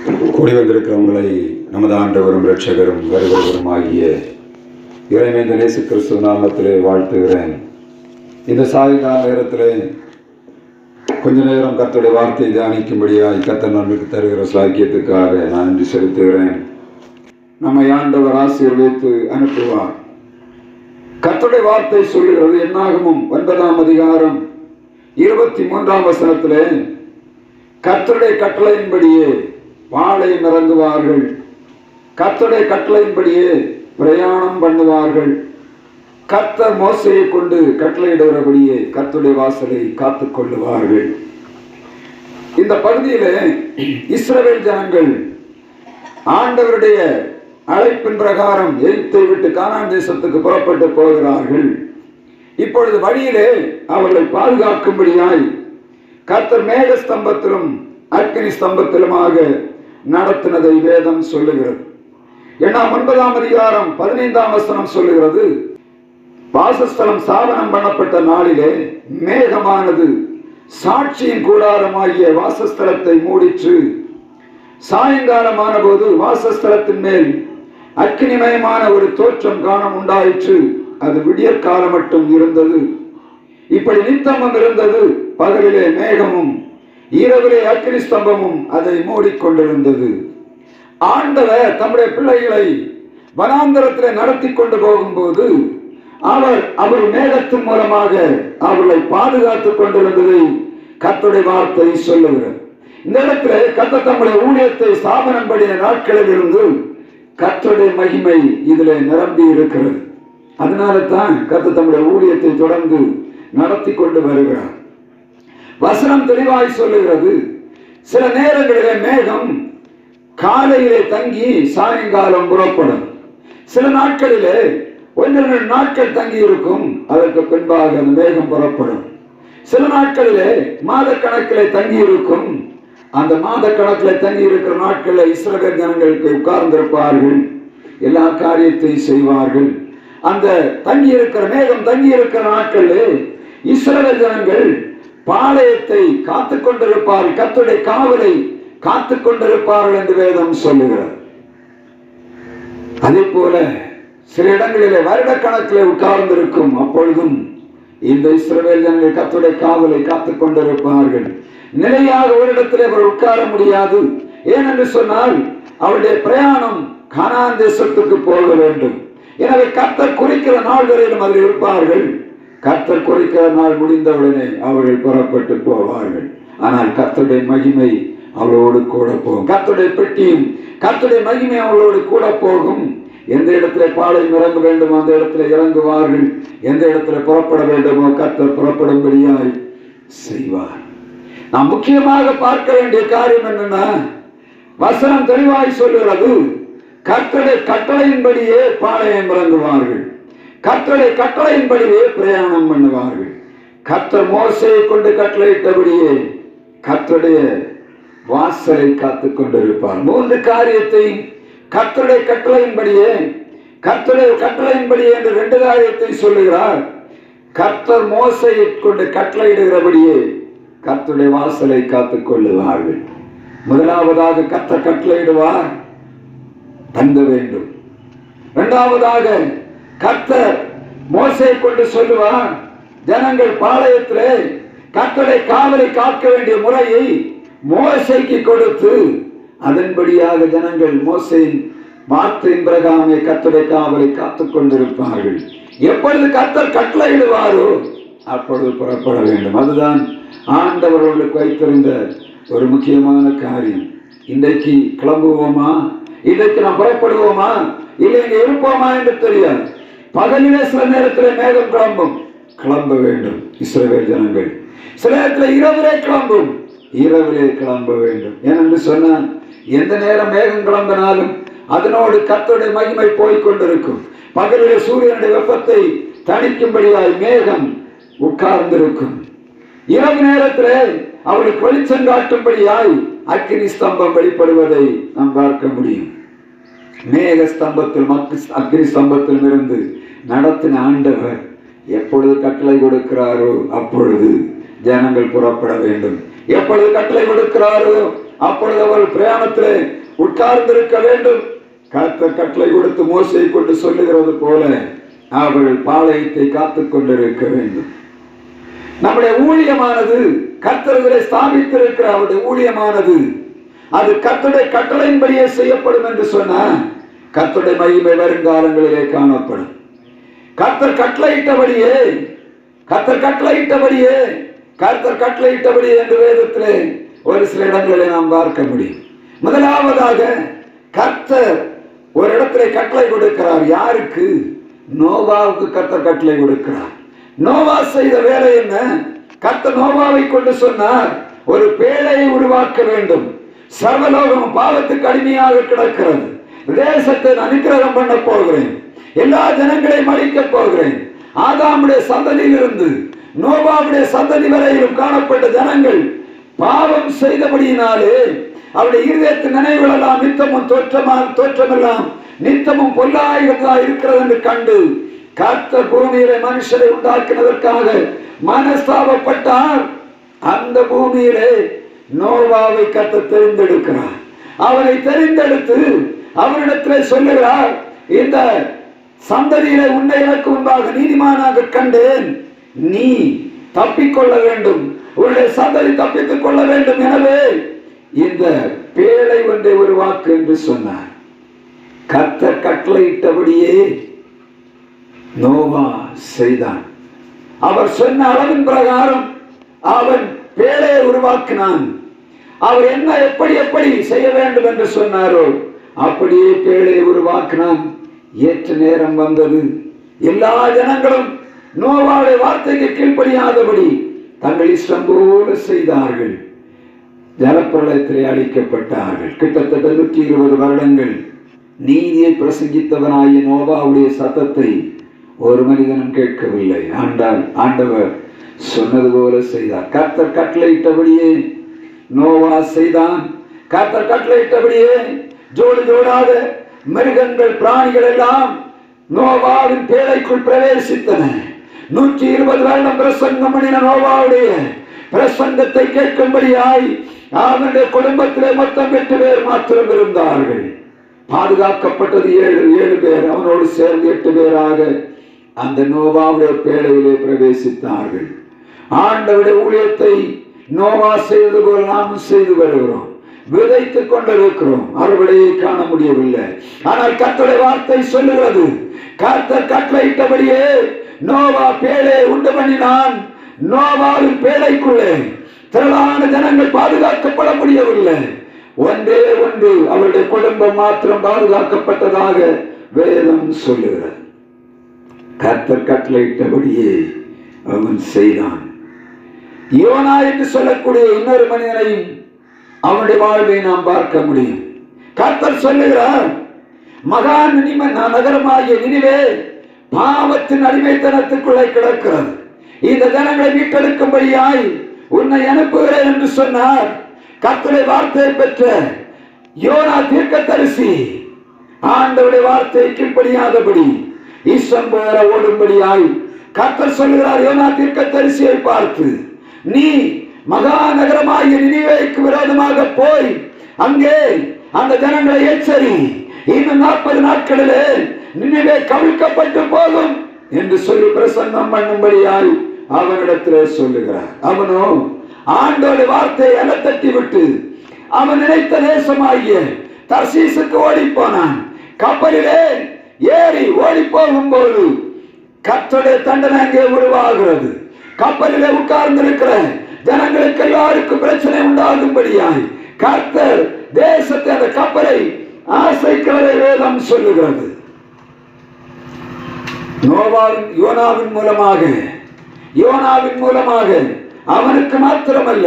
கூடி வந்திருக்கிறவங்களை நமது ஆண்டவரும் இரட்சகரும் வருகிறவரும் ஆகிய இறைமைந்த இயேசு கிறிஸ்துவ நாமத்திலே வாழ்த்துகிறேன். இந்த சாயங்கால நேரத்திலே கொஞ்ச நேரம் கர்த்தருடைய வார்த்தையை தியானிக்கும்படியாய் கர்த்தர் நம்மளுக்கு தருகிற சாக்கியத்துக்காக நான் நன்றி செலுத்துகிறேன். நம்மை ஆண்டவர் ஆசீர்வதித்து அனுப்புவார். கர்த்தருடைய வார்த்தை சொல்லுகிறது, என்னாகமும் 9ஆம் அதிகாரம் 23ஆம் வசனத்திலே, கர்த்தருடைய கட்டளையின்படியே பாளையம் இறங்குவார்கள், கர்த்தருடைய கட்டளையின்படியே பிரயாணம் பண்ணுவார்கள், கர்த்தர் மோசையை கொண்டு கட்டளையிடுகிறபடியே கர்த்தருடைய வாசலை காத்துக் கொள்ளுவார்கள். இந்த பகுதியிலே இஸ்ரவேல் ஜனங்கள் ஆண்டவருடைய அழைப்பின் பிரகாரம் எகிப்தை விட்டு கானான் தேசத்துக்கு புறப்பட்டு போகிறார்கள். இப்பொழுது வழியிலே அவர்களை பாதுகாக்கும்படியாய் கர்த்தர் மேக ஸ்தம்பத்திலும் அக்கினி ஸ்தம்பத்திலுமாக நடத்தினதை வேதம் சொல்லுகிறது. ஏன்னா 9ஆம் அதிகாரம் 15ஆம் வசனம் சொல்லுகிறது, வாசஸ்தலம் ஸ்தாபனம் பண்ணப்பட்ட நாளிலே மேகமானது சாட்சியின் கூடாரமாகிய வாசஸ்தலத்தை மூடிற்று. சாயங்காலமான போது வாசஸ்தலத்தின் மேல் அக்கினிமயமான ஒரு தோற்றம் காண உண்டாயிற்று. அது விடியற் காலம் மட்டும் இருந்தது. இப்படி நித்தமும் இருந்தது. பகலிலே மேகமும் இரவிலே அக்கினி ஸ்தம்பமும் அதை மூடிக்கொண்டிருந்தது. ஆண்டவர் தம்முடைய பிள்ளைகளை வனாந்தரத்திலே நடத்தி கொண்டு போகும்போது அவர் மேகத்தின் மூலமாக அவர்களை பாதுகாத்துக் கொண்டிருந்ததை கர்த்தருடைய வார்த்தை சொல்லுகிறது. இந்த இடத்துல கர்த்தர் தம்முடைய ஊழியத்தை ஸ்தாபனம் பண்ணிய நாட்களில் இருந்து கர்த்தருடைய மகிமை இதிலே நிரம்பி இருக்கிறது. அதனால தான் கர்த்தர் தம்முடைய ஊழியத்தை தொடர்ந்து நடத்தி கொண்டு வருகிறார். வசனம் தெளிவாய் சொல்லுகிறது, சில நேரங்களிலே மேகம் காலையிலே தங்கி சாயங்காலம் புறப்படும். சில நாட்களிலே 1-2 நாட்கள் தங்கி இருக்கும், அதற்கு பின்பாக அந்த மேகம் புறப்படும். சில நாட்களிலே மாத கணக்கிலே தங்கி இருக்கும். அந்த மாத கணக்கில் தங்கி இருக்கிற நாட்களில் இஸ்ரவேல் ஜனங்களுக்கு உட்கார்ந்திருப்பார்கள், எல்லா காரியத்தையும் செய்வார்கள். அந்த தங்கி இருக்கிற மேகம் தங்கி இருக்கிற நாட்களில் இஸ்ரவேல் ஜனங்கள் பாளையத்தை காத்துக் கொண்டிருப்பார்கள், கர்த்தருடைய காவலை காத்துக் கொண்டிருப்பார்கள் என்று வேதம் சொல்லுகிறார். அதே போல சில இடங்களிலே வருட கணக்கிலே உட்கார்ந்திருக்கும். அப்பொழுதும் இந்த இஸ்ரவேல் ஜனங்கள் கர்த்தருடைய காவலை காத்துக் கொண்டிருப்பார்கள். நிலையாக ஒரு இடத்திலே அவர் உட்கார முடியாது. ஏனென்று சொன்னால் அவருடைய பிரயாணம் கானான் தேசத்துக்கு போக வேண்டும். எனவே கர்த்தர் குறிக்கிற நாள் வரையிலும் அதில் இருப்பார்கள். கர்த்தர் குறிக்கிற நாள் முடிந்தவுடனே அவர்கள் புறப்பட்டு போவார்கள். ஆனால் கர்த்தருடைய மகிமை அவளோடு கூட போகும். கர்த்தருடைய பெட்டியும் கர்த்தருடைய மகிமை அவளோடு கூட போகும். எந்த இடத்துல பாளையம் இறங்க வேண்டுமோ அந்த இடத்துல இறங்குவார்கள். எந்த இடத்துல புறப்பட வேண்டுமோ கர்த்தர் புறப்படும்படியாய் செய்வார். நாம் முக்கியமாக பார்க்க வேண்டிய காரியம் என்னன்னா, வசனம் தெளிவாய் சொல்லுகிறது, கர்த்தருடைய கட்டளையின்படியே பாளையம் இறங்குவார்கள், கர்த்தருடைய கட்டளையின்படியே பிரயாணம் பண்ணுவார்கள். கர்த்தர் மோசையை கொண்டு கட்டளையிட்டபடியே கர்த்தருடைய வாசலை காத்துக் கொண்டிருப்பார். 3 காரியத்தையும் கர்த்தருடைய கட்டளையின்படியே, கர்த்தருடைய கட்டளையின்படியே என்று 2 காரியத்தை சொல்லுகிறார். கர்த்தர் மோசையை கொண்டு கட்டளையிடுகிறபடியே கர்த்தருடைய வாசலை காத்துக் கொள்ளுவார்கள். முதலாவதாக கர்த்தர் கட்டளையிடுவார், தங்க வேண்டும். இரண்டாவதாக கர்த்தர் மோசையை கொண்டு சொல்லுவார், ஜனங்கள் பாளையத்திலே கர்த்தருடைய காவலை காக்க வேண்டிய முறையை மோசைக்கு கொடுத்து அதன்படியாக ஜனங்கள் மோசையின் வார்த்தையின் பிரகாரமே கர்த்தருடைய காவலை காத்துக் கொண்டிருப்பார்கள். எப்பொழுது கர்த்தர் கட்டளையிடுவாரோ அப்பொழுது புறப்பட வேண்டும். அதுதான் ஆண்டவர்களுக்கு வைத்திருந்த ஒரு முக்கியமான காரியம். இன்றைக்கு கிளம்புவோமா, இன்றைக்கு நாம் புறப்படுவோமா, இல்லை இங்கே இருப்போமா என்று தெரியாது. பகலிலே சில நேரத்தில் மேகம் கிளம்ப வேண்டும் இஸ்ரவேல் ஜனங்கள். சில நேரத்தில் இரவிலே கிளம்ப வேண்டும். ஏனென்று சொன்னால் எந்த நேரம் மேகம் கிளம்பினாலும் அதனோடு கர்த்தருடைய மகிமை போய்கொண்டிருக்கும். பகலிலே சூரியனுடைய வெப்பத்தை தணிக்கும்படியாய் மேகம் உட்கார்ந்திருக்கும். இரவு நேரத்திலே அவர்களுக்கு வெளிச்சம் காட்டும்படியாய் அக்கினி ஸ்தம்பம் வெளிப்படுவதை நாம் பார்க்க முடியும். மேக ஸ்தம்பத்தில் அக்கினி ஸ்தம்பத்திலும் இருந்து நடத்தின ஆண்டவர் எப்பொழுது கட்டளை கொடுக்கிறாரோ அப்பொழுது ஜனங்கள் புறப்பட வேண்டும். எப்பொழுது கட்டளை கொடுக்கிறாரோ அப்பொழுது அவர்கள் பிரயாணத்திலே உட்கார்ந்திருக்க வேண்டும். கர்த்தர் கட்டளை கொடுத்து மோசையை கொண்டு சொல்லுகிறது போல அவர்கள் பாளையத்தை காத்துக் கொண்டிருக்க வேண்டும். நம்முடைய ஊழியமானது கர்த்தரை ஸ்தாபித்திருக்கிற அவருடைய ஊழியமானது அது கர்த்தருடைய கட்டளையின்படியே செய்யப்படும் என்று சொன்னால் கர்த்தருடைய மகிமை வருங்காலங்களிலே காணப்படும். கர்த்தர் கட்டளையிட்டபடியே என்று வேதத்திலே ஒரு சில இடங்களிலே நாம் பார்க்க முடியும். முதலாவதாக கர்த்தர் ஒரு இடத்திலே கட்டளை கொடுக்கிறார். யாருக்கு? நோவாவுக்கு கர்த்தர் கட்டளை கொடுக்கிறார். நோவா செய்த வேலை என்ன? கர்த்தர் நோவாவை கொண்டு சொன்னார், ஒரு பேழையை உருவாக்க வேண்டும். சர்வலோகம் பாவத்துக்கு அடிமையாக கிடக்கிறது. தேசத்தை அனுக்கிரகம் பண்ண போகிறேன். எல்லா ஜனங்களையும் அழிக்க போகிறேன். ஆதாமுடைய சந்ததியிலிருந்து நோவாவுடைய சந்ததி வரையிலும் காணப்பட்ட ஜனங்கள் பாவம் செய்தபடியினாலே அவருடைய இருதயத்தின் நினைவுகள் எல்லாம் நித்தமும் தோற்றமெல்லாம் நித்தமும் பொல்லாயதா இருக்கிறது என்று கண்டு கர்த்தர் பூமியிலே மனுஷரை உண்டாக்கினதற்காக மனஸ்தாபப்பட்டார். அந்த பூமியிலே நோவாவை கர்த்தர் தெரிந்தெடுக்கிறார். அவனை தெரிந்தெடுத்து அவனிடத்திலே சொல்லுகிறார், இந்த சந்ததியிலே உன்னை எனக்கு முன்பாக நீதிமானாக கண்டேன். நீ தப்பிக்கொள்ள வேண்டும், உன்னுடைய சந்ததி தப்பித்துக் கொள்ள வேண்டும். எனவே இந்த பேழை ஒன்றை உருவாக்கு என்று சொன்னார். கர்த்தர் கட்டளையிட்டபடியே நோவா செய்தான். அவர் சொன்ன அளவின் பிரகாரம் அவன் பேழையை உருவாக்கினான். அவர் என்ன எப்படி செய்ய வேண்டும் என்று சொன்னாரோ அப்படியே பேழையை உருவாக்கினான். ஏற்ற நேரம் வந்தது. எல்லா ஜனங்களும் நோவாவுடைய வார்த்தைக்கு கீழ்ப்படியாதபடி தங்கள் இஷ்டம் போல செய்தார்கள். ஜலப்பிரளயத்திலே அழிக்கப்பட்டார்கள். கிட்டத்தட்ட 120 வருடங்கள் நீதியை பிரசங்கித்தவனாகிய நோவாவுடைய சத்தத்தை ஒரு மனிதனும் கேட்கவில்லை. ஆண்டவர் சொன்னது போல செய்தார். கர்த்தர் கட்டளையிட்டபடியே நோவா செய்தான். கர்த்தர் கட்டளையிட்டபடியே ஜோடு ஜோடாக மிருகங்கள் பிராணிகள் எல்லாம் நோவாவின் பேழைக்குள் பிரவேசித்தன. 120 வருடம் பிரசங்கம் பண்ணின நோவாவுடைய பிரசங்கத்தை கேட்கும்படியாய் அவனுடைய குடும்பத்திலே மொத்தம் 8 பேர் மாத்திரம் இருந்தார்கள். பாதுகாக்கப்பட்டது 7 பேர். அவனோடு சேர்ந்து 8 பேராக அந்த நோவாவுடைய பேழையிலே பிரவேசித்தார்கள். ஆண்டவருடைய ஊழியத்தை நோவா செய்தது போல நாமும் செய்து வருகிறோம். விதைத்துக் கொண்டிருக்கிறோம். அறுவடையை காண முடியவில்லை. ஆனால் கர்த்தருடைய வார்த்தை சொல்லுகிறது, கர்த்தர் கட்டளையிட்டபடியே நோவா பேழையை உண்டு பண்ணினான். நோவாவின் பேழைக்குள்ளே திரளான ஜனங்கள் பாதுகாக்கப்பட முடியவில்லை. ஒன்றே ஒன்று அவருடைய குடும்பம் மாத்திரம் பாதுகாக்கப்பட்டதாக வேதம் சொல்லுகிறது. கர்த்தர் கட்டளையிட்டபடியே அவன் செய்தான். யோனா என்று சொல்லக்கூடிய இன்னொரு மனிதனையும் அவனுடைய வாழ்வை நாம் பார்க்க முடியும். கர்த்தர் சொல்லுகிறார், மகா நகரமாகிய நினிவே பாவத்தின் அடிமைத்தனத்துக்குள்ளே கிடக்கிறது. இந்த ஜனங்களை மீட்டெடுக்கும்படியாய் உன்னை அனுப்புகிறேன் என்று சொன்னார். கர்த்தருடைய வார்த்தையை பெற்ற யோனா தீர்க்கதரிசி ஆண்டவருடைய வார்த்தையை கீழ்ப்படியாதபடி ஈசம் போல ஓடும்படியாய் கர்த்தர் சொல்லுகிறார். யோனா தீர்க்கதரிசியை பார்த்து, நீ மகா நகரமாகிய நினிவேக்கு விரோதமாக போய் அங்கே அந்த ஜனங்களை எச்சரி, இன்னும் 40 நாட்களிலே நினிவே கவிழ்க்கப்பட்டு போகும் என்று சொல்லி பிரசங்கம் பண்ணும்படியாய் அவனிடத்திலே சொல்லுகிறார். அவனோ ஆண்டோட வார்த்தையை அலத்தட்டி விட்டு அவன் நினைத்த தேசமாகிய தர்சீசுக்கு ஓடி போனான். கப்பலிலே ஏறி ஓடி போகும்போது கர்த்தருடைய தண்டனை அங்கே உருவாகிறது. கப்பலிலே உட்கார்ந்திருக்கிற ஜனங்களுக்கு எல்லாருக்கும் பிரச்சனை உண்டாகும்படியாய் கர்த்தர் தேசத்தை அந்த கப்பலை ஆசைக்கிறதை வேதம் சொல்லுகிறது. யோனாவின் மூலமாக அவனுக்கு மாத்திரமல்ல,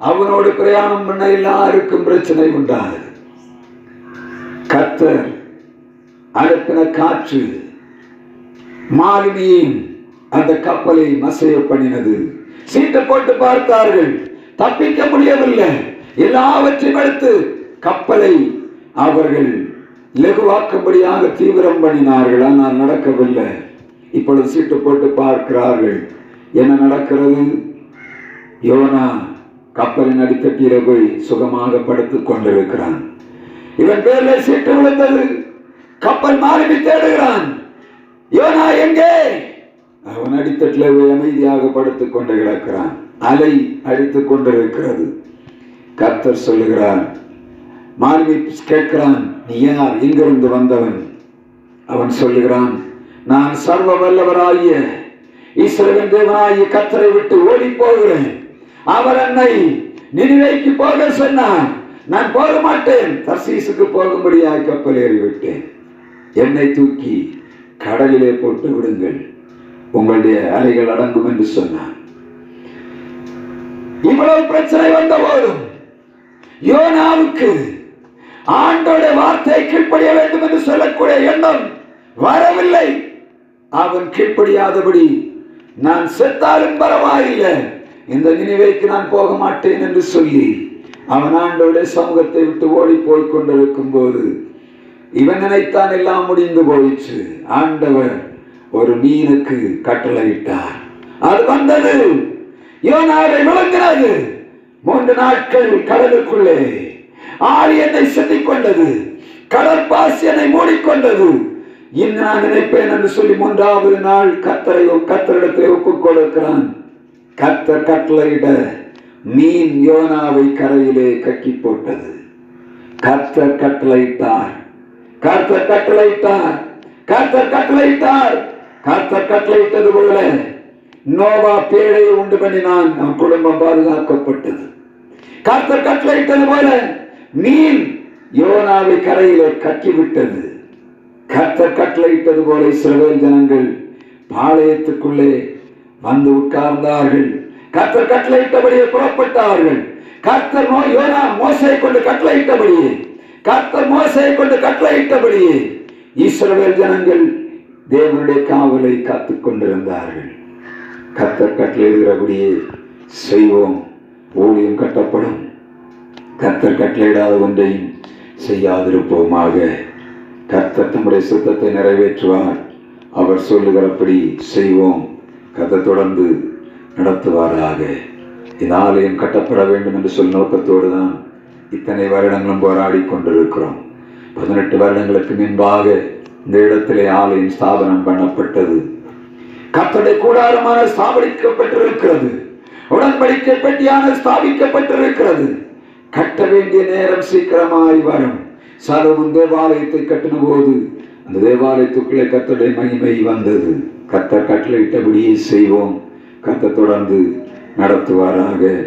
அவனோடு பிரயாணம் பண்ண எல்லாருக்கும் பிரச்சனை உண்டாகுது. கர்த்தர் அனுப்பின காற்று மாலுமியின் அந்த கப்பலை மசைய பண்ணினது. சீட்டை போட்டு பார்த்தார்கள், தப்பிக்க முடியவில்லை. எல்லாவற்றையும் எடுத்து கப்பலை அவர்கள் லகுவாக்கும்படியாக தீவிரம் பண்ணினார்கள். ஆனால் நடக்கவில்லை. இப்பொழுது சீட்டு போட்டு பார்க்கிறார்கள், என்ன நடக்கிறது? யோனா கப்பலின் அடித்தட்டில போய் சுகமாக படுத்துக் கொண்டிருக்கிறான். இவன் பேர்ல சீட்டு விழுந்தது. கப்பல் மாலுமி தேடுகிறான். யோனா எங்கே? அவன் அடித்தட்டில் அமைதியாக படுத்துக் கொண்டு கிடக்கிறான். அலை அடித்துக் கொண்டிருக்கிறது. கர்த்தர் சொல்லுகிறான். மாலுமி கேட்கிறான், நீ யார்? எங்கிருந்து வந்தவன்? அவன் சொல்லுகிறான், நான் சர்வ வல்லவராகிய இஸ்ரவேல் தேவனாகிய கர்த்தரை விட்டு ஓடி போகிறேன். அவர் என்னை நினிவேக்கு போக சொன்னார். நான் போக மாட்டேன். தர்சீசுக்கு போகும்படியாக கப்பல் ஏறிவிட்டேன். என்னை தூக்கி கடலிலே போட்டு விடுங்கள், உங்களுடைய அலைகள் அடங்கும் என்று சொன்னான். இவ்வளவு பிரச்சனை வந்த போதும் யோனாவுக்கு ஆண்டோடைய வார்த்தை கீழ்ப்படிய வேண்டும் என்று சொல்லக்கூடிய எண்ணம் வரவில்லை. அவன் கீழ்ப்படியாதபடி, நான் செத்தாலும் பரவாயில்லை, இந்த நினைவைக்கு நான் போக மாட்டேன் என்று சொல்லி அவன் ஆண்டோடைய சமூகத்தை விட்டு ஓடி போய் கொண்டிருக்கும் போது இவன் நினைத்தான் எல்லாம் முடிந்து போயிற்று. ஆண்டவர் ஒரு மீனுக்கு கட்டளையிட்டார். அது வந்தது, யோனாவை விழுங்கினது. 3 நாட்கள் கடலுக்குள்ளே ஆழி என்னை செத்திக் கொண்டது, கடற்பாசி என்னை மூடிக்கொண்டது. இன்னும் நான் நினைப்பேன் என்று சொல்லி 3வது நாள் கர்த்தரிடத்தில் ஒப்புக் கொடுக்கிறான். கர்த்தர் கட்டளையிட மீன் யோனாவை கரையிலே கக்கி போட்டது. கர்த்தர் கட்டளையிட்டார். கர்த்தர் கட்டளையிட்டார். கர்த்தர் கட்டளையிட்டார். கர்த்தர் கட்டளையிட்டது போல நோவா பேழையை உண்டு பண்ணினான். அவன் குடும்பம் பாதுகாக்கப்பட்டது. கர்த்தர் கட்டளையிட்டது போல மீன் யோனாவை கரையிலே கக்கிவிட்டது. கர்த்தர் கட்டளையிட்டது போல இஸ்ரவேல் ஜனங்கள் பாளையத்துக்குள்ளே வந்து உட்கார்ந்தார்கள். கர்த்தர் கட்டளையிட்டபடியே புறப்பட்டார்கள். கர்த்தர் யோனா மோசையை கொண்டு கட்டளையிட்டபடியே, கர்த்தர் மோசையை கொண்டு கட்டளையிட்டபடியே இஸ்ரவேல் ஜனங்கள் தேவனுடைய காவலை காத்துக் கொண்டிருந்தார்கள். கர்த்தர் கட்டளையிடுகிறபடியே செய்வோம், ஊழியம் கட்டப்படும். கர்த்தர் கட்டளையிடாத ஒன்றையும் செய்யாதிருப்போமாக. கர்த்தர் தம்முடைய சுத்தத்தை நிறைவேற்றுவார். அவர் சொல்லுகிறபடி செய்வோம். கர்த்தர் தொடர்ந்து நடத்துவாராக. இந்த ஆலயம் கட்டப்பட வேண்டும் என்று சொல் நோக்கத்தோடு தான் இத்தனை வருடங்களும் போராடி கொண்டிருக்கிறோம். 18 வருடங்களுக்கு முன்பாக இந்த இடத்திலே ஆலயம் ஸ்தாபனம் பண்ணப்பட்டது. கர்த்தருடைய கூடாரமான ஸ்தாபிக்கப்பட்டிருக்கிறது. உடன்படிக்கை பெட்டியான ஸ்தாபிக்கப்பட்டிருக்கிறது. கட்ட வேண்டிய நேரம் சீக்கிரமாய் வரும். சாலோமோன் தேவாலயத்தை கட்டின போது அந்த தேவாலயத்துக்குள்ளே கர்த்தருடைய மகிமை வந்தது. கர்த்தர் கட்டளையிட்டபடியே செய்வோம். கர்த்தர் தொடர்ந்து நடத்துவாராக.